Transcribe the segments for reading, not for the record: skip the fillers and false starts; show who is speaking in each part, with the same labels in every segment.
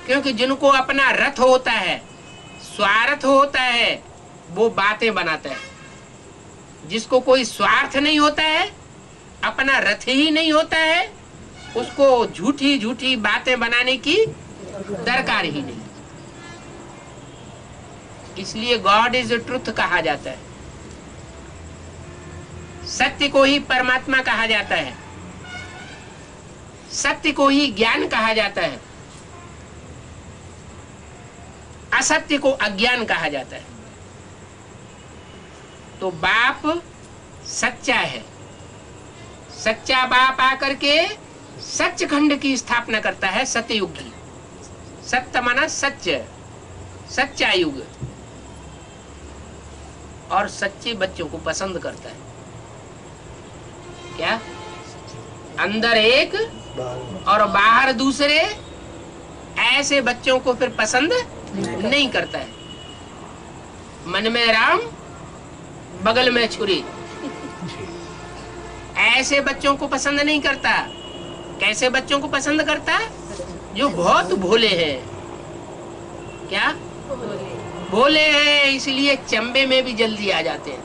Speaker 1: क्योंकि जिनको अपना रथ होता है, स्वार्थ होता है, वो बातें बनाता है। जिसको कोई स्वार्थ नहीं होता है, अपना रथ ही नहीं होता है, उसको झूठी झूठी बातें बनाने की दरकार ही नहीं। इसलिए गॉड इज ट्रुथ कहा जाता है, सत्य को ही परमात्मा कहा जाता है, सत्य को ही ज्ञान कहा जाता है, असत्य को अज्ञान कहा जाता है। तो बाप सच्चा है, सच्चा बाप आकर के सच्चखंड की स्थापना करता है, सतयुग की। सत्य माना सच्च, सच्चा युग, और सच्चे बच्चों को पसंद करता है। क्या? अंदर एक और बाहर दूसरे, ऐसे बच्चों को फिर पसंद नहीं करता है। मन में राम बगल में छुरी, ऐसे बच्चों को पसंद नहीं करता। कैसे बच्चों को पसंद करता? जो बहुत भोले हैं। क्या? भोले हैं, इसलिए चंबे में भी जल्दी आ जाते हैं।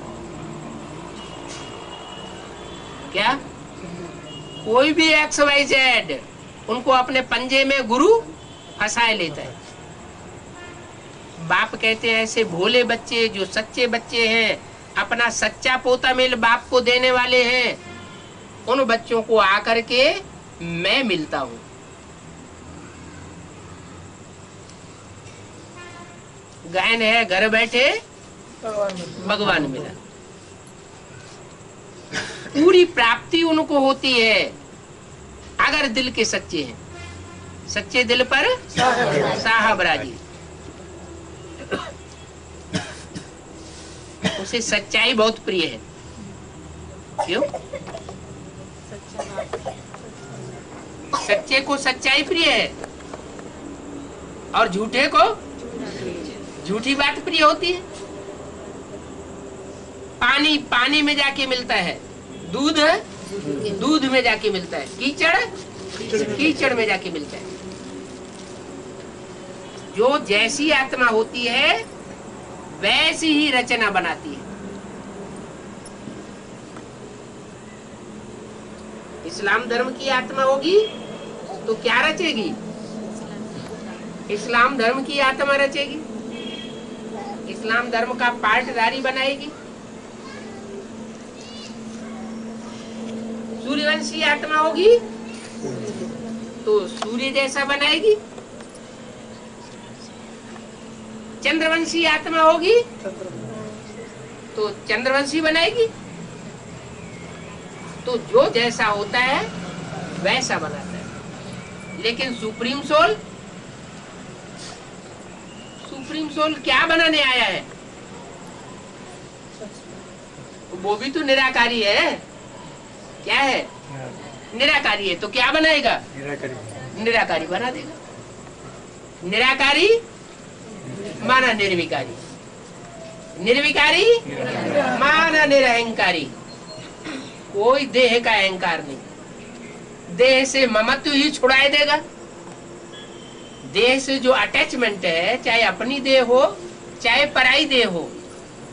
Speaker 1: क्या? कोई भी XYZ उनको अपने पंजे में गुरु फंसाए लेता है। बाप कहते हैं ऐसे भोले बच्चे, जो सच्चे बच्चे हैं, अपना सच्चा पोता मेल बाप को देने वाले हैं, उन बच्चों को आकर के मैं मिलता हूं। गायन है घर बैठे भगवान मिला। पूरी प्राप्ति उनको होती है अगर दिल के सच्चे हैं। सच्चे दिल पर साहब राजी। उसे सच्चाई बहुत प्रिय है। क्यों? सच्चे को सच्चाई प्रिय है और झूठे को झूठी बात प्रिय होती है। पानी पानी में जाके मिलता है, दूध दूध में जाके मिलता है, कीचड़ कीचड़ में जाके मिलता है। जो जैसी आत्मा होती है वैसी ही रचना बनाती है। इस्लाम धर्म की आत्मा होगी तो क्या रचेगी? इस्लाम धर्म की आत्मा रचेगी, इस्लाम धर्म का पार्टदारी बनाएगी। सूर्यवंशी आत्मा होगी तो सूर्य जैसा बनाएगी। चंद्रवंशी आत्मा होगी तो चंद्रवंशी बनाएगी। तो जो जैसा होता है वैसा बनाता है। लेकिन सुप्रीम सोल क्या बनाने आया है? वो भी तो निराकारी है। क्या है? निराकारी है। तो क्या बनाएगा? निराकारी बना देगा। निराकारी माना निर्विकारी, निर्विकारी माना निरहंकारी। कोई देह का अहंकार नहीं। देह से ममत्व ही छुड़ाए देगा। देह से जो अटैचमेंट है, चाहे अपनी देह हो चाहे पराई देह हो,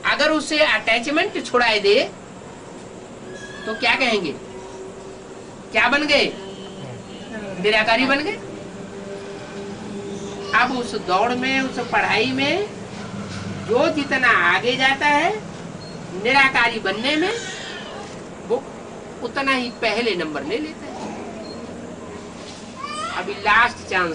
Speaker 1: अगर उसे अटैचमेंट छुड़ाए दे तो क्या कहेंगे? क्या बन गए? निराकारी बन गए। अब उस दौड़ में, उस पढ़ाई में जो जितना आगे जाता है निराकारी बनने में, वो उतना ही पहले नंबर ले लेता है। अभी लास्ट चांस